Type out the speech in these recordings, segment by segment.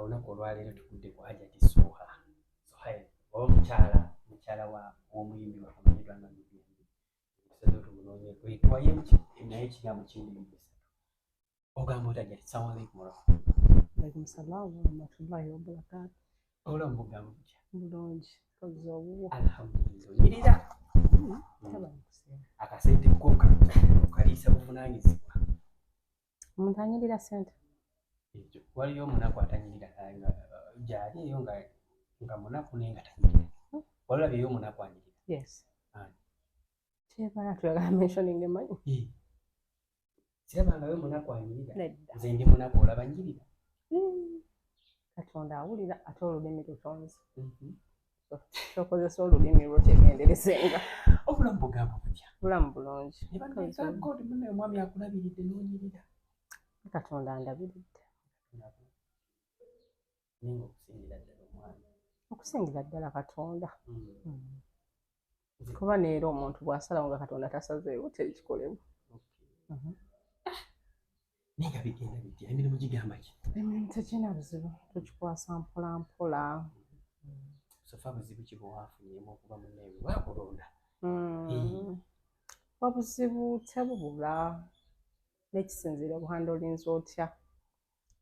olunaku olwaleero tugudde ku Hajati Soha mukyala w'omuyimbi wakamanyidwa nga Mubiyambi tusazeewo tumunoonyeeko tuwayeemu naye ekigambo kimuyimbi ogamba oti Hajati Assalamu alaikum warahmatullahi. Alaikum salaam warahmatullahi wabarakatuh. Olamu bugambo butya? Bulungi koze obuwo. Alhamdulillah. Onyirira akasente koka okaliisa buvunaanyizibwa. Omuntu anyirira ssente? Waliyo omunaku atanyirira gyali eyo nga munaku naye nga tanyirira. Walabyeyo omunaku anyirira? Yes. Kyebala tuyagala mentioning emanyi? Sirabangayo omunaku anyirira. Nze ndi munaku olaba nyirira. Katonda awulira ate olulimi lutonze. Tokozesa olulimi lwo kyegenderezenga. Obulamu bugamba butya? Bulamu bulungi. God munne omwami akulabiridde n'onyirira. Katonda andabiridde. Ninga okusingira ddala omwami. Okusingira ddala Katonda. Kuba neera omuntu bw'asalawo nga Katonda tasazeewo tekikolebwa. Naye nga bigenda bitya? Emirimu gigamba ki? Emirimu tegirina buzibu, tukikwasa mpola mpola. Sofa buzibu ki bwe waafunyemu okuva mu nneewe bwakulonda? Obuzibu tebubula n'ekisinziira buhandolinzi otya.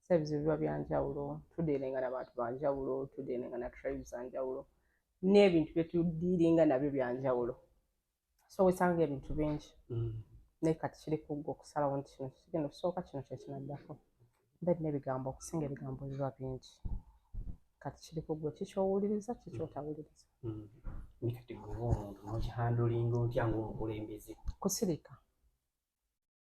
Si ebizibu biba byanjawulo, tudiiringa n'abantu banjawulo, tudiiringa na tribes zanjawulo, n'ebintu bye tudiiringa nabyo byanjawulo. So wesanga ebintu bingi. Naye kati kiri ku ggwe okusalawo nti kino kigenda okusooka kino kye kinaddako. Then n'ebigambo okusinga ebigambo biba bingi. Kati kiri ku ggwe kikyowuliriza kikyotawuliriza. Ni kati gwe omuntu n'okihandolinga otya ng'omukulembeze? Kusirika.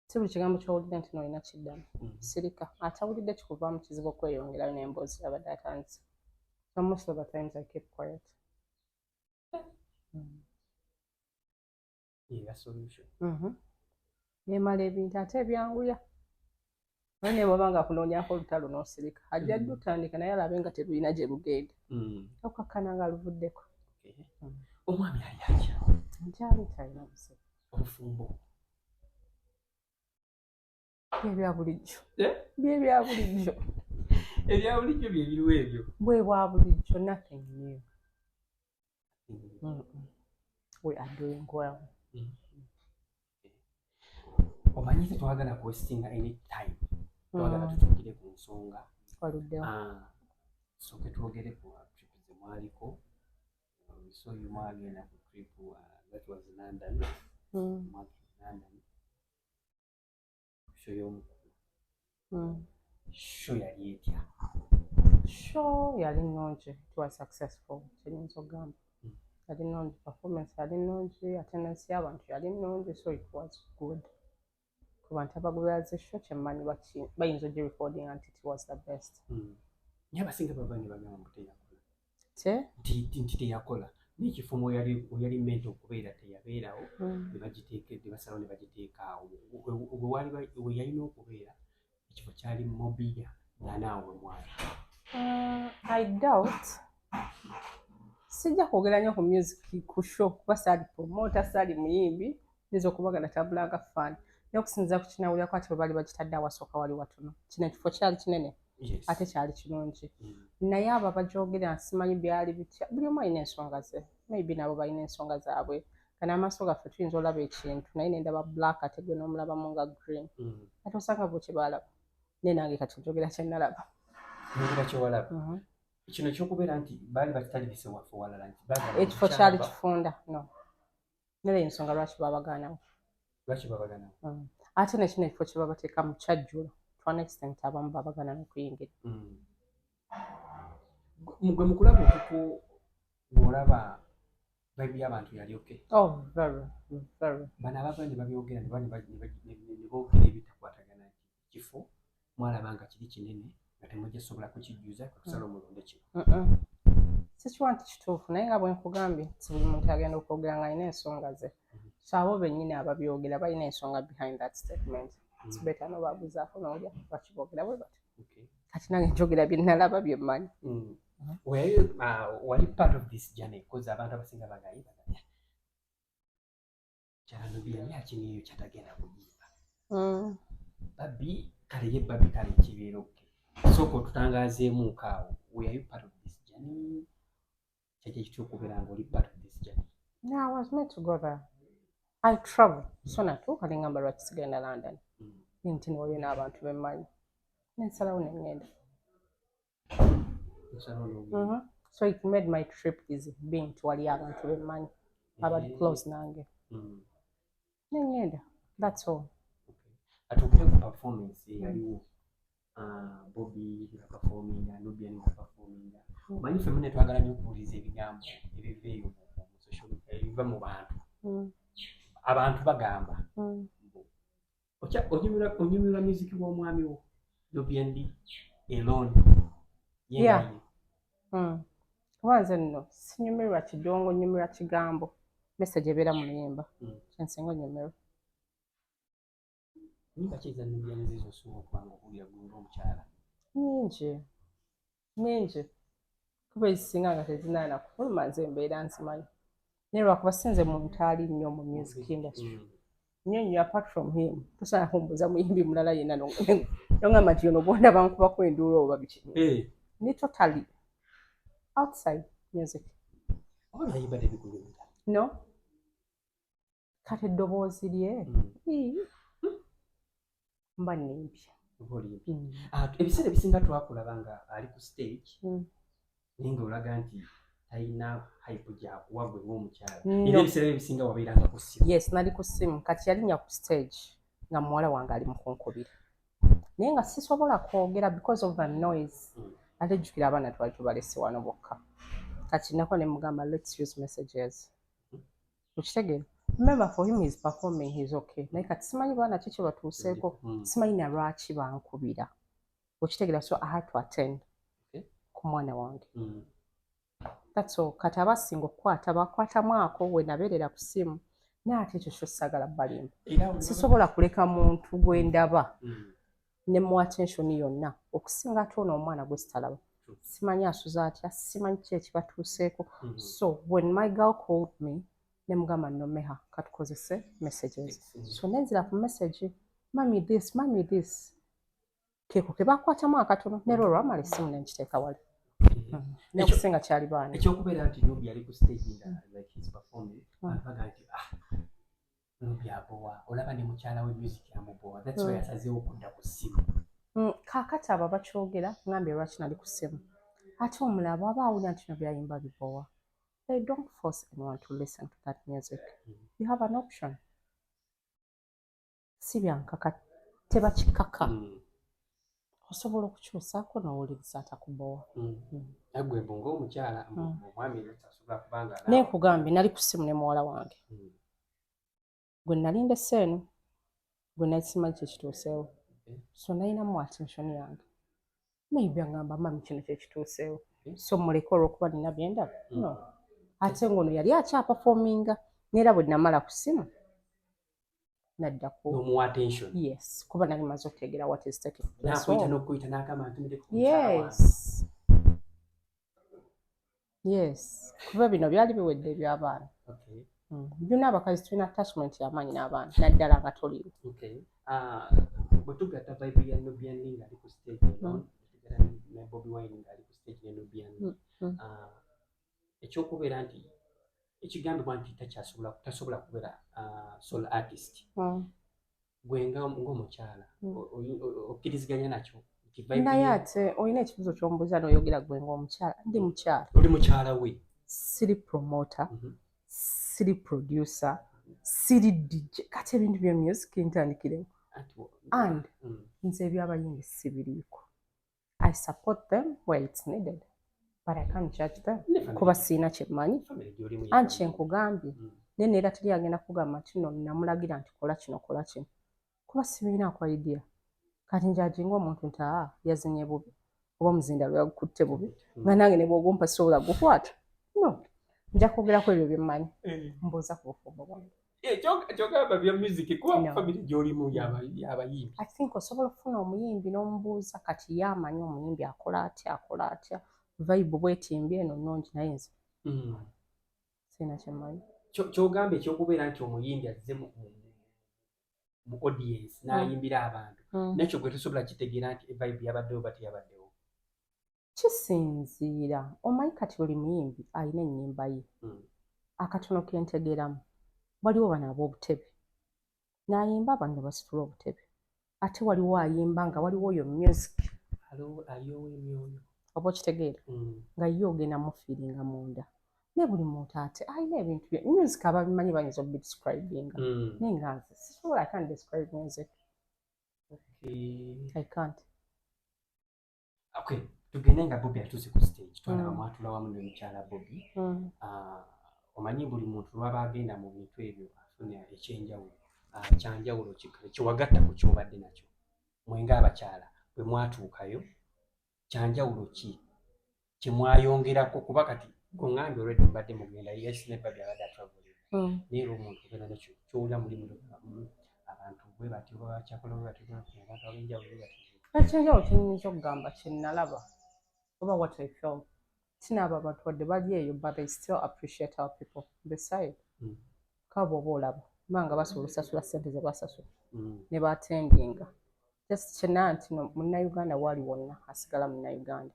Si buli kigambo ky'owulira nti n'olina kiddamu. Sirika. Atawulidde kikuvaamu kizibu okweyongerayo n'emboozi yabadde atandise. So most of the times I keep quiet. Yeah, solution. Nemala ebintu ate ebyanguya. Naye ne bw'oba nga akunoonyako olutalo n'osirika. Ajja ddu otandika naye alabe nga terulina gye lugenda. Okukakkana nga luvuddeko. Omwami ali atya? Nkyali talina buzibu. Obufumbo? Byebya bulijjo. Byebya bulijjo. Ebya bulijjo bye biriwo ebyo? Bwe bwa bulijjo, nothing new. We are doing well. Omanyi tetwagala kwestinga any time. Twagala tutuukire ku nsonga. Waluddewo. Tusooke twogere ku trip ze mwaliko. We saw you mwagenda ku trip that was London. London. Show y'omukulu. Show yali etya? Show yali nnungi. It was successful. Kiyinza okugamba. Yali nnungi. Performance yali nnungi. Attendance y'abantu yali nnungi. So it was good. Ku bantu abagoberera show kyemmanyi bayinza ogirecording nti it was the best. Naye abasinga bava ne bagamba mbu teyakola. Nti teyakola. N'ekifo yali meant okubeera teyabeerawo. Ne bagiteekedde basalawo ne bagiteeka awo. We yalina okubeera ekifo kyali Mobile nga naawe mwali. I doubt. Sijja kwogera nnyo ku music ku show kuba saali promoter saali muyimbi nziza okubaga natambulanga fan. N'okusinziira ku kinawulirako ati bwe baali bagitadde awasooka wali watono. Kino ekifo kyali kinene ate kyali kirungi. Naye abo abagyogera simanyi byali bitya. Buli omu alina ensonga ze. Maybe nabo balina ensonga zaabwe. Kana amaaso gaffe tuyinza olaba ekintu naye ne ndaba black ate gwe n'omulabamu nga green. Ate osanga bo kye baalaba. Naye nange kati njogera kye nalaba. Njogera kye walaba. Kino ky'okubeera nti baali bakitalibise waffe walala nti ekifo kyali kifunda. No. Nera ensonga lwaki babagaanawo. Lwaki babagaanawo? Ate nekino ekifo kye babateekamu kyajjula. To an extent abamu babagaana n'okuyingira. Gwe mu kulaba okuko ng'olaba vibe y'abantu yali okay? Oh, very, very. Bano abava ne babyogera ne boogera ebitakwatagana kifo mwalaba nga kiri kinene nga temujja sobola kukijjuza kusala omulonde kino. Sikiwa nti kituufu naye nga bwe nkugambye si buli muntu agenda okwogera nga alina ensonga ze. So abo bennyini ababyogera balina ensonga behind that statement. It's better n'obaabuzaako n'olya bakiboogera bwe bati. Kati nange njogera bye nalaba bye mmanyi. Wali part of this journey because abantu abasinga bagaya. Kyala Nubiyambi akini eyo kyatagenda kuyimba. Babi kale ye babi kale kibeera oke. soko tutangazeemu kaawo were you part of this journey kyekyo ekitukubeera nga oli part of this journey. No, I was meant to go there. I travel. So natuuka ne ngamba lwaki sigenda London. Nti nolyo n'abantu bemmanyi. Nensalawo ne ngenda. So it made my trip easy being towali abantu bemmanyi abali close nange. Ne ngenda. That's all. Atuukire ku performance eyaliwo Bobby nga performinga, Nubian nga performinga. Manyi ffe mune twagala nnyo okuwuliza ebigambo ebiva eyo mu social ebiva mu bantu. Abantu bagamba. Onyumirwa music w'omwami wo Nubian D alone. Yeah. Kubanze nno sinyumirwa kidongo, nyumirwa kigambo. Message ebeera mu luyimba. Kyensinga onyumirwa. Nyimba ki za Nubian zizo osuubira okubanga okuwulira ggwe ng'omukyala? Nyingi. Kuba ezisinga nga tezinaana kufuluma nze mbeera nzimanyi. Naye lwakuba sinze muntu ali nnyo mu music industry. Nnyo apart from him. Tosaana kumbuuza muyimbi mulala yenna n'ongamba nti ono gw'ondaba nkubako enduulu oba biki. Ni totally outside music. Oba nayimba tebikunyumira? No. Kati eddoboozi lye. Mba nnimpya. Ebiseera ebisinga twakulaba nga ali ku stage naye ng'olaga nti talina hype gyakuwa gwe ng'omukyala. Era ebiseera ebisinga wabeeranga ku ssimu. Yes, nali ku ssimu. Kati yalinnya ku stage nga muwala wange ali mu kunkubira. Naye nga sisobola kwogera because of the noise. Ate jjukira abaana twali tubalese wano bokka. Kati nako ne mugamba let's use messages. Okitegeera? Remember for him he's performing, he's okay. Naye kati simanyi baana kiki batuuseeko. Simanyi na lwaki bankubira. Okitegeera, so I had to attend ku mwana wange. That's all. Kati abasinga okukwata bakwatamu ako we nabeerera ku ssimu. Naye ate ekyo kyo sagala balimba. Sisobola kuleka muntu gwe ndaba ne mu attention yonna okusinga ate ono omwana gwe sitalaba. Simanyi asuza atya, simanyi ki ekibatuuseeko. So when my girl called me, ne mugamba nnomeha katukozese messages. So nenzira ku message, mami this. Keko ke bakwatamu akatono ne lwo lwamala essimu ne nkiteeka wali. N'okusinga kyali baana. Ekyokubeera nti Nubi ali ku stage nga like he's performing, baga nti Nubi abowa, olaba ne mukyala we music yamubowa. That's why yasazeewo okudda ku ssimu. Kaakati abo bakyogera ngambye lwaki nali ku ssimu. Ate omulala bw'aba awulira nti Nubi ayimba bibowa. They don't force anyone to listen to that music. You have an option. Si byankaka tebakikaka. Osobola okukyusaako n'owuliriza atakubowa. Nagwe bongo omukyala omwami tasobola kubanga naye nkugambye nali ku ssimu ne muwala wange. Gwe nalinda esseeno gwe nali simanyi kyekituuseewo. So nalinamu attention yange. Maybe angamba mami kino kyekituuseewo. So muleke olw'okuba nina byendaba. No. Ate ngono yali akyaperforminga neera bwe namala ku ssimu nadda ku no attention. Yes, kuba nali maze okutegeera what is taking place. N'okuyita n'agamba nti yes. Yes. Kuba bino byali biwedde eby'abaana. Okay. Byonna abakazi tulina attachment y'amaanyi n'abaana naddala nga toliwo. Okay. Bwe tugatta vibe ya Nubian nga ali ku stage ne Bobby Wine nga ali ku stage ne Nubian. Ekyokubeera nti ekigambibwa nti tasobola kubeera solo artist. Gwe ng'omukyala okkiriziganya nakyo. Naye ate olina ekibuzo ky'omubuuza n'oyogera gwe ng'omukyala. Ndi mukyala. Oli mukyala we. Siri promoter, siri producer, siri DJ. Kati ebintu bya music ntandikiremu. And nze ebyabayimbi sibiriiko. I support them where it's needed. But I can't judge them. Kuba siina kyemmanyi. Anti nkugambye. Naye neera teri agenda kugamba nti no namulagira nti kola kino kola kino. Kuba sibirinaako idea. Kati njajinga omuntu nti yazinye bubi. Oba omuzinda lwe yagukutte bubi. Nga nange ne bw'ogumpa sobola gukwata. No. Nja kwogerako ebyo bye mmanyi. Mbuuza ku bufumbo bwange. Kyogamba bya music kuba family gy'olimu y'abayimbi. I think osobola okufuna omuyimbi n'omubuuza kati yamanyi omuyimbi akola atya. Vibe bwetimbye eno nnungi naye nze. Sina kyemmanyi. Kyogamba ekyokubeera nti omuyimbi azze mu audience n'ayimbira abantu n'ekyo gwe tusobola kitegeera nti vibe yabaddewo bati yabaddewo. Kisinziira, omanyi kati buli muyimbi alina ennyimba ye. Akatono ke ntegeeramu, waliwo bano ab'obutebe n'ayimba abantu ne basitula obutebe, ate waliwo ayimba nga waliwo oyo music aliyowo emyoyo oba okitegeera nga ye ogenda mufiiringa munda. Ne buli muntu ate alina ebintu bye music ababimanyi bayinza obidescribinga naye nga nze sisobola, I can't describe music. I can't. Okay, tugende nga Bobby atuuse ku stage twalaba mwatula wamu n'omukyala Bobby. Omanyi buli muntu lwaba agenda mu bintu ebyo afuna ekyenjawulo, kyanjawulo kiwagatta ku kyobadde nakyo. Mwe ng'abakyala bwe mwatuukayo kyanjawulo ki kyemwayongerako kuba kati kuŋŋambye already mubadde mugenda yes ne Bobby abadde atravulira naye era omuntu ogenda nakyo kyowulira mulimu abantu bwe batyo bakyakola bwe batyo abantu ab'enjawulo bwe batyo. Ekyenjawulo kye nnyinza okugamba kye nalaba oba what I felt, sinaaba abantu wadde bali eyo but they still appreciate our people beside. Kaba oba olaba kubanga basobola osasula ssente ze basasula ne batendinga just kyena nti munnayuganda waali wonna asigala munnayuganda.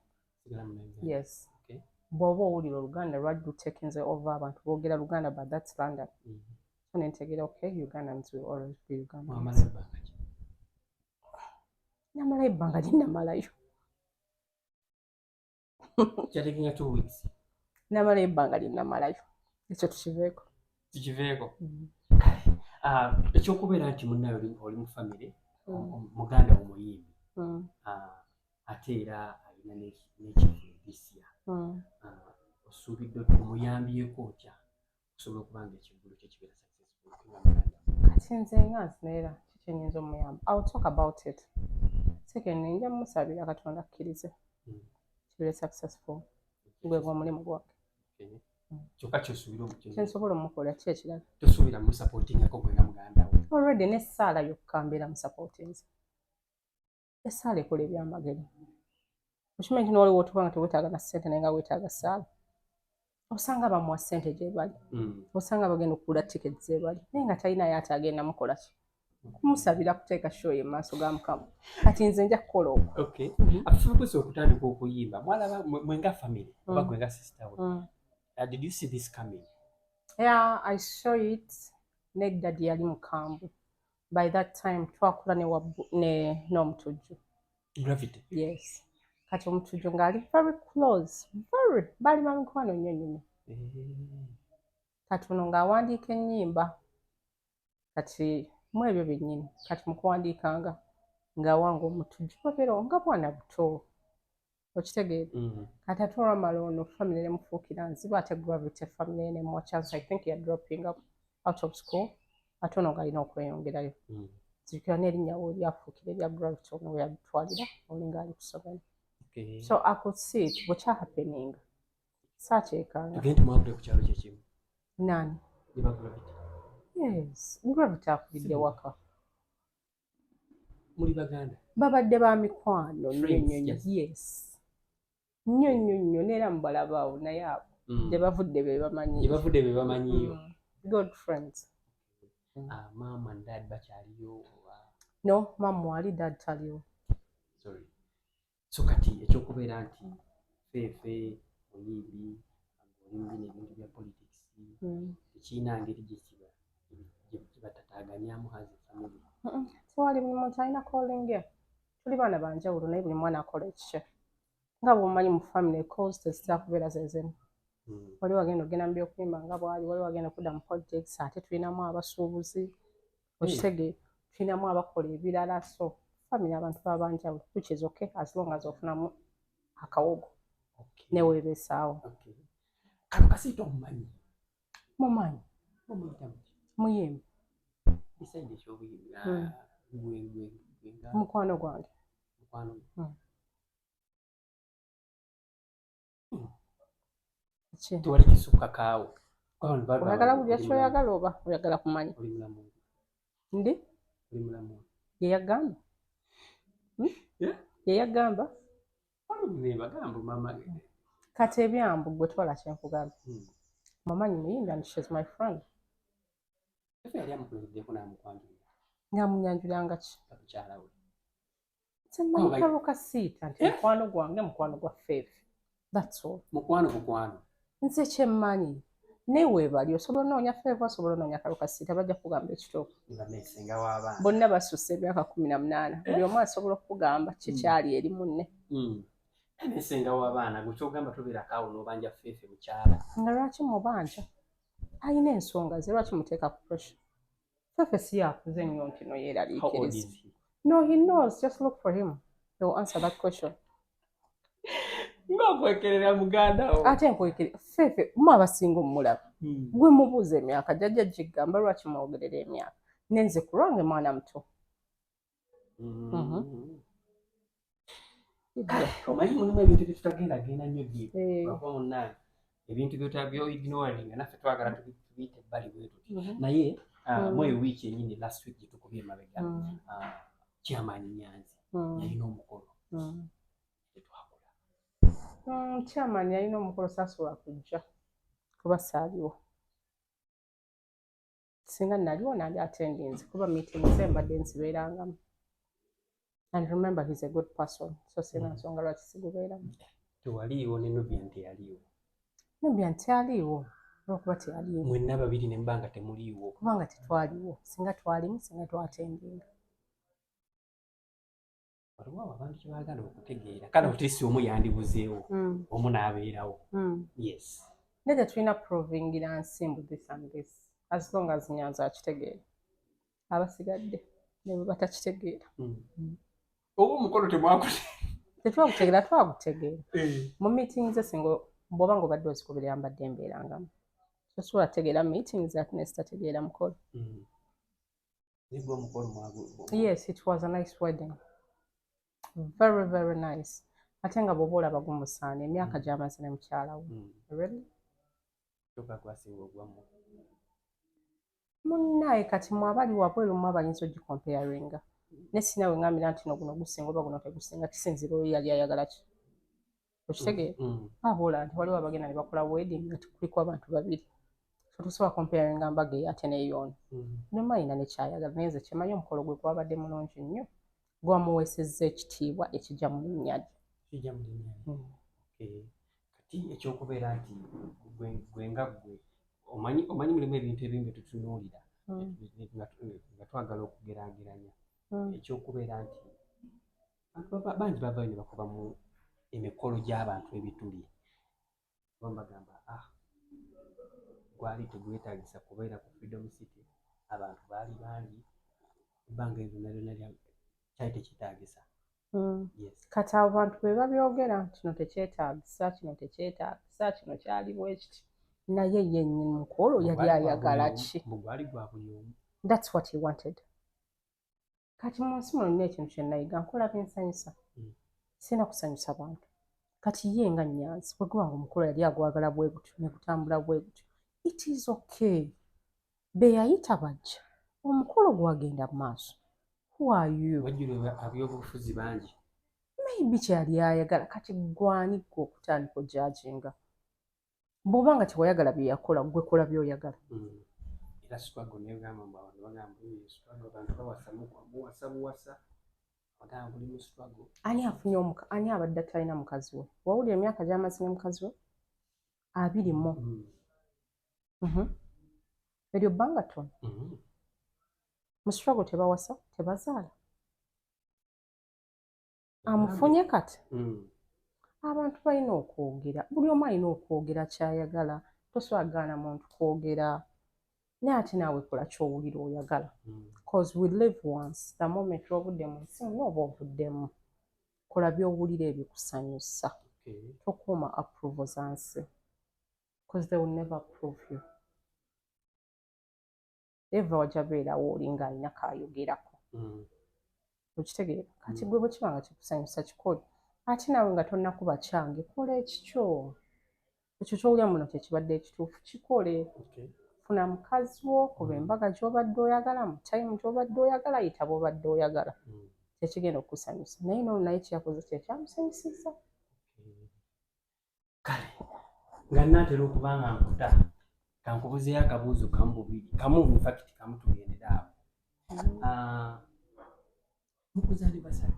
Yes. Bw'oba owulira oluganda lwaddu takinze over abantu boogera luganda but that's London. So nentegeera okay, Ugandans will always be Ugandans. Namalayo ebbanga lye namalayo. Kyategeera 2 weeks. Namalayo ebbanga lye namalayo. Ekyo tukiveeko. Tukiveeko. Ekyokubeera nti munnayo oli mu famire, muganda wo muyimbi. Ate era alina n'ekivuyo this year. Osuubidde omuyambyeko otya osobola okubanga ekiggulu kye kibeera successful. Kati nze nga nzineera kiki enyinza omuyamba. I'll talk about it. Second, nja musabira Katonda akkirize kibeere successful gwe omulimu gwake. Kyokka kyosuubira kyensobola omukola ki ekirala. Tosuubira musupportingako gwe nga muganda wo. Already n'essaala yokka mbeera musupportinze. Essaala ekola ebyamagero. Okimanyi nti n'oliwo otuba nga teweetaaga na ssente naye nga weetaaga ssaala. Osanga bamuwa ssente gye bali. Osanga bagenda okugula tiketi ze bali. Naye nga talinayo ate agenda mukola ki? Kumusabira kuteeka show ye maaso ga Mukama. Kati nze nja kukola okwo. Okay. Afufukusa okutandika okuyimba. Mwalaba mwe nga family oba gwe nga sister we. Did you see this coming? Yeah, I saw it. Ne daddy yali mukambwe. By that time twakula ne n'omutujju. Gravity. Yes. Kati omutujju ng'ali very close. Very. Bali bamikwano nnyo nnyo. Kati ono ng'awandiika ennyimba. Kati mu ebyo byennyini. Kati mu kuwandiikanga ng'awanga omutujju babeera nga bwana buto. Okitegeera? Kati ate olwamala ono family nemufuukira nzibu ate Gravity family nemuwa chance. I think you're dropping up out of school. Ate ono ng'alina okweyongerayo. Nzijukira n'erinnya we lyafuukira erya Gravity ono we yalitwalira olinga ali kusomera. So I could see it bwekya happening. Saakyekanga. Tugende mwagule ku kyalo kyekimu. Nani? Liba Gravity. Yes. Gravity akulidde waka. Muli baganda? Babadde ba mikwano nnyo. Yes. Nnyo neera mubalabaawo naye abo gye bavudde be bamanyi. Gye bavudde be bamanyiyo. Good friends. Mama and dad bakyaliyo? No, mama wali dad taliyo. Sorry. So kati ekyokubeera nti feefe oyimbi olimbi n'ebintu bya politics tekirina ngeri gye batataaganyamu hazi family. Tewali buli muntu alina calling ye. Tuli baana banjawulo naye buli mwana akola ekikye. Nga bw'omanyi mu family calls tezitaakubeera ze zimu. Waliwo agenda okugenda mu by'okuyimba nga bwali, waliwo agenda okudda mu projects, ate tulinamu abasuubuzi. Okitegeera tulinamu abakola ebirala, so family abantu baba banjawulo, which is okay as long as ofunamu akawogo ne weebeesaawo. Kano Kasiita omumanyi? Mumanyi? Omuyita muki? Muyimbi. Beside ekyobuyimbi. Mukwano gwange. Mukwano. Tewali kisukka kaawo. Oyagala kulya ky'oyagala oba oyagala kumanya? Oli mulamu. Ndi? Oli mulamu. Ye yagamba? Ye yagamba? Nebagamba mama. Kati ebyambu gwe twala kyenkugamba. Mamanyi muyimbi and she's my friend. Efe yali amukuliddeko n'amukwanjulira. ng'amunyanjulanga ki mukyala we simanyi kalukasiita nti mukwano gwange mukwano gwa Ffeefe. That's all. mukwano nze kyemmanyi naye weebali osobola onoonya Ffeefe osobola onoonya kalukasiita bajja kugamba ekituufu. baneesenga w'abaana bonna basusse emyaka 18 buli omu asobola okukugamba kikyali eri munne. Neesenga w'abaana gwe kyogamba tobeerako awo n'obanja Ffeefe mukyala. Nga lwaki mubanja? Alina ensonga ze lwaki muteeka ku pressure? Ffeefe si yakuze nnyo nti no yeeraliikiriza. No, he knows. Just look for him. He will answer that question. Ng'okwekerera muganda wo. Ate nkwekerera Ffeefe mu abasinga omulaba. Gwe mubuuza emyaka jjajja gigamba lwaki mwogerera emyaka. Nenze ku lwange mwana muto. Omanyi mulimu ebintu bye tutagendagenda nnyo bye. Lwakuba munnange ebintu byo-ignoring naffe twagala tubiyite ebbali bwe tuti. Naye mu wiiki ennyini last week gye tukubye emabega Chairman Nyanzi yalina omukolo tetwakola. Chairman yalina omukolo saasobola kujja kuba saaliwo. Singa naliwo nali attendinze kuba meetings embadde nzibeerangamu. And remember he's a good person. So sina nsonga lwaki sigubeeramu. Tewaliiwo ne Nubian teyaliiwo. Nubian teyaliiwo. Lw'okuba teyaliiwo. Mwenna babiri ne mbanga temuliiwo. Kubanga tetwaliwo. Singa twalimu singa twatendinga. Waliwo abantu kye baagala okutegeera. Kale otesi omu yandibuzeewo. Omu n'abeerawo. Yes. Nede tulina provingira nsimbu this and this. As long as Nyanzi akitegeera. Abasigadde ne bwe batakitegeera. Oba omukolo temwakoze. Tetwagutegeera twagutegeera. Mu meetings esinga bw'oba ng'obadde ozikuberera mbadde mbeerangamu. Tosobola kutegeera meetings ate ne sitategeera mukolo. Nibwo omukolo mwago. Yes, it was a nice wedding. Very, very nice. Ate nga bw'oba olaba gumusaana emyaka gy'amaze ne mukyala we. Really? Kyokka kwasinga ogwamu. Munnaye kati mwabali wabweru mu abayinza ogikomparinga. Ne sinawe ngambira nti no guno gusinga oba guno tegusinga kisinzira oyo yali ayagala ki. Okitegeera? Aboola nti waliwo abagenda ne bakola wedding nga kuliko abantu babiri. So tosobola comparinga mbaga eyo ate n'eyono. Nemayina ne kyayagala naye nze kimanyi omukolo gwe gwabadde mulungi nnyo. Gwamuweesezza ekitiibwa ekijja mu linnya lye. Kijja mu linnya lye. Kati ekyokubeera nti gwe nga gwe omanyi mulimu ebintu ebimu bye tutunuulira nga twagala okugeraageranya. Ekyokubeera nti bangi bavayo ne bakuba mu emikolo gy'abantu ebituli. Bambagamba gwali tegwetaagisa kubeera ku Freedom City. Abantu baali bangi ebbanga eryo lyonna kyali tekitaagisa. Kati abo bantu be babyogera kino tekyetaagisa kino tekyetaagisa kino kyali bwe kiti. Naye yennyini mukolo yali ayagala ki? Gwali gwa buli omu. That's what he wanted. Kati mu nsi muno nina ekintu kye nayiga nkola byensanyusa. Sina kusanyusa bantu. Kati ye nga Nyanzi bwe guba nga omukolo yali agwagala bwe gutyo ne gutambula bwe gutyo. It is okay. Be yayita bajja. Omukolo gwagenda mu maaso. Who are you? Wajjula ab'ebyobufuzi bangi. Maybe kyali ayagala kati gwani gwe okutandika ojjajinga. Bw'oba nga tewayagala bye yakola gwe kola by'oyagala. Era struggle n'egamba mbu abantu bagamba struggle abantu bawasa buwasa. Bagamba buli mu struggle. Ani abadde atalina mukazi we? Wawulira emyaka gy'amaze ne mukazi we? 20. Eryo bbanga ttono. Mu struggle tebawasa tebazaala. Amufunye kati. Abantu balina okwogera. Buli omu alina okwogera ky'ayagala. Tosobola kugaana muntu kwogera. Naye ate naawe kola ky'owulira oyagala. Because we live once. The moment w'obudde mu nsi n'oba obuddemu. Kola by'owulira ebikusanyusa. Tokuuma approval za nsi. Because they will never approve you. Eva wajja beerawo oli ng'alina kaayogerako. Okitegeera? Kati gwe bwe kiba nga kikusanyusa kikole. Ate naawe nga tonnakuba kyange kola ekikyo. Ekyo ky'owulira muno kye kibadde ekituufu kikole. Funa mukazi wo kuba embaga gy'obadde oyagala mu time gy'obadde oyagala yita bw'obadde oyagala. Kyekigenda okukusanyusa. Naye n'ono naye kyakoze kye kyamusanyusizza. Kale nga nnaatera okuba nga nkubuzeeyo akabuuzo kamu bubiri kamu in fact kamu tugendera awo. mukuza anniversary.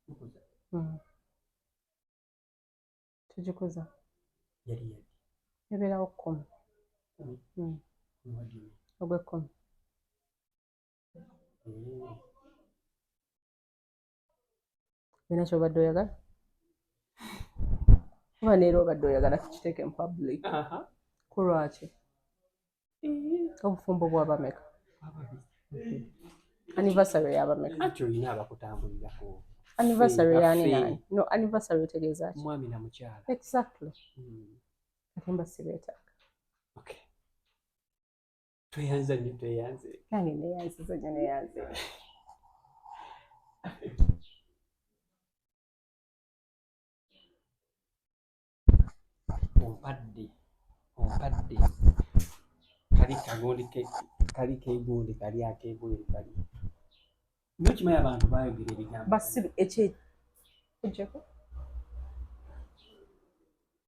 Mukuza. Tugikuza. Yali. Ebeerawo 10. Ogw'ekkumi. Olina ky'obadde oyagala? Oba neera obadde oyagala tukiteeke mu public. Ku lwaki? Obufumbo bw'abameka? Anniversary y'abameka? Anti olina abakutambulirako. Anniversary yani nani? No, anniversary otegeeza ki? Mwami na mukyala. Exactly. Ate mba sibeetaaga. Okay. Tweyanza nnyo tweyanze. Nange neeyanziza nnyo neeyanze. Ompadde. Kali keegundi kali akeebweru kali. Nyo kimanyi abantu baayogera ebigambo. Basi ekye. Ojjako?